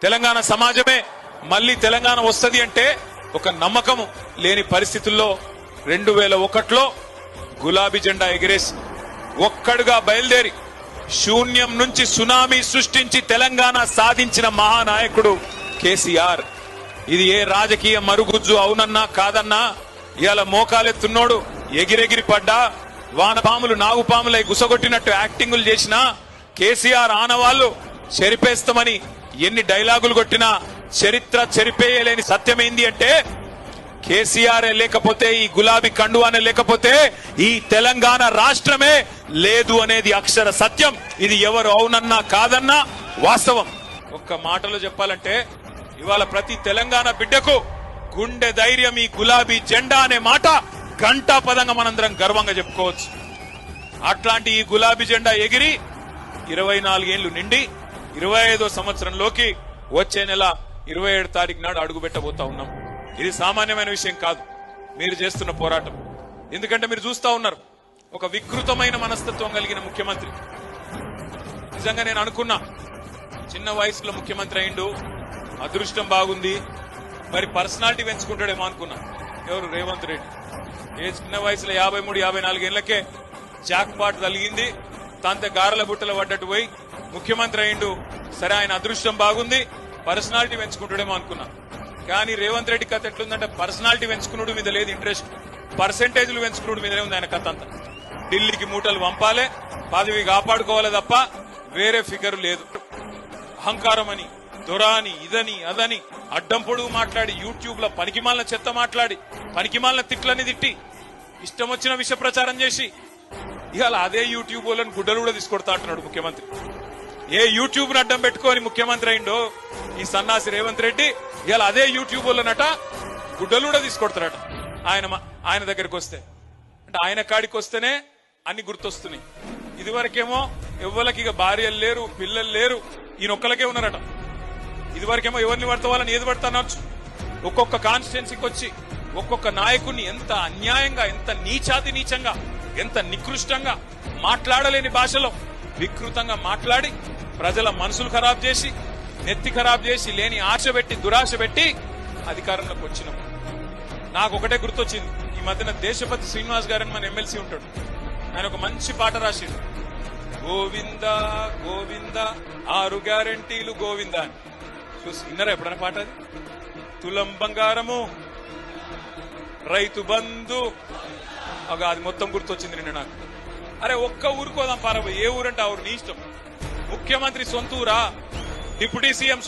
తెలంగాణ సమాజమే మళ్ళీ తెలంగాణ వస్తది అంటే ఒక నమ్మకము లేని పరిస్థితుల్లో 2001లో గులాబీ జెండా ఎగిరేసి ఒక్కడుగా బయలుదేరి శూన్యం నుంచి సునామీ సృష్టించి తెలంగాణ సాధించిన మహానాయకుడు కేసీఆర్. ఇది ఏ రాజకీయ మరుగుజ్జు అవునన్నా కాదన్నా ఇవాళ మోకాలెత్తున్నోడు ఎగిరెగిరి పడ్డా వానపాములు నాగుపాములై గుసగొట్టినట్టు యాక్టింగులు చేసినా కేసీఆర్ ఆనవాళ్లు చెరిపేస్తామని ఎన్ని డైలాగులు కొట్టినా చరిత్ర చెరిపేయలేని సత్యమైంది అంటే కేసీఆర్ లేకపోతే ఈ గులాబీ కండువానే లేకపోతే ఈ తెలంగాణ రాష్ట్రమే లేదు అనేది అక్షర సత్యం. ఇది ఎవరు అవునన్నా కాదన్నా వాస్తవం. ఒక్క మాటలో చెప్పాలంటే ఇవాళ ప్రతి తెలంగాణ బిడ్డకు గుండె ధైర్యం ఈ గులాబీ జెండా అనే మాట గంటా పదంగా మనందరం గర్వంగా చెప్పుకోవచ్చు. అట్లాంటి ఈ గులాబీ జెండా ఎగిరి 24 ఏళ్లు నిండి 25వ సంవత్సరంలోకి వచ్చే నెల 27 తారీఖు నాడు అడుగు పెట్టబోతా ఉన్నాం. ఇది సామాన్యమైన విషయం కాదు మీరు చేస్తున్న పోరాటం. ఎందుకంటే మీరు చూస్తా ఉన్నారు ఒక వికృతమైన మనస్తత్వం కలిగిన ముఖ్యమంత్రి. నిజంగా నేను అనుకున్నా చిన్న వయసులో ముఖ్యమంత్రి అయిండు, అదృష్టం బాగుంది, మరి పర్సనాలిటీ పెంచుకుంటాడేమో అనుకున్నా. ఎవరు? రేవంత్ రెడ్డి. ఏ చిన్న వయసులో 53-54 ఏళ్లకే జాక్ పాట్ కలిగింది, తాంతే గారల బుట్టలు పడ్డట్టు పోయి ముఖ్యమంత్రి అయిండు. సరే ఆయన అదృష్టం బాగుంది, పర్సనాలిటీ పెంచుకుంటాడేమో అనుకున్నా. కానీ రేవంత్ రెడ్డి కథ ఎట్లుందంటే పర్సనాలిటీ పెంచుకున్నాడు మీద లేదు ఇంట్రెస్ట్, పర్సెంటేజ్లు పెంచుకున్నాడు మీదనే ఉంది ఆయన కథ అంతా. ఢిల్లీకి మూటలు పంపాలే, పదవి కాపాడుకోవాలి తప్ప వేరే ఫిగర్ లేదు. అహంకారం అని, దొరాని, ఇదని అదని అడ్డం పొడుగు మాట్లాడి, యూట్యూబ్ లో పనికిమాలిన చెత్త మాట్లాడి, పనికిమాలిన తిట్లని తిట్టి, ఇష్టం వచ్చిన విష ప్రచారం చేసి ఇవాళ అదే యూట్యూబ్ వాళ్ళని గుడ్డలు కూడా తీసుకొడతా అంటున్నాడు ముఖ్యమంత్రి. ఏ యూట్యూబ్ ను అడ్డం పెట్టుకొని ముఖ్యమంత్రి అయిండో ఈ సన్నాసి రేవంత్ రెడ్డి ఇవాళ అదే యూట్యూబ్ వాళ్ళనట గుడ్డలు కూడా తీసుకొడతారట ఆయన దగ్గరికి వస్తే. అంటే ఆయన కాడికి వస్తేనే అన్ని గుర్తొస్తున్నాయి. ఇదివరకేమో ఎవ్వరికి ఇక భార్యలు లేరు, పిల్లలు లేరు, ఈయనొక్కలకే ఉన్నారట. ఇదివరకేమో ఎవరిని పడతా వాళ్ళని ఏది పడతా అనొచ్చు. ఒక్కొక్క కాన్స్టిట్యున్సీకి వచ్చి ఒక్కొక్క నాయకుడిని ఎంత అన్యాయంగా, ఎంత నీచాతి నీచంగా, ఎంత నికృష్టంగా మాట్లాడలేని భాషలో వికృతంగా మాట్లాడి ప్రజల మనసులు ఖరాబ్ చేసి, నెత్తి ఖరాబ్ చేసి, లేని ఆశ పెట్టి, దురాశ పెట్టి అధికారంలోకి వచ్చినాం. నాకు ఒకటే గుర్తొచ్చింది. ఈ మధ్యన దేశపతి శ్రీనివాస్ గారని మన ఎమ్మెల్సీ ఉంటాడు, ఆయన ఒక మంచి పాట రాసిండు. గోవింద గోవింద 6 గ్యారెంటీలు గోవింద అని. చూసి విన్నారా ఎప్పుడైనా పాట? అది తులం బంగారము, రైతు బంధు, అది మొత్తం గుర్తొచ్చింది నిన్న నాకు. అరే ఒక్క ఊరుకోదాం పారబోయి, ఏ ఊరంటే ఆ ఊరు నీ ఇష్టం. ముఖ్యమంత్రి సొంతూరా, డిప్యూటీ సీఎం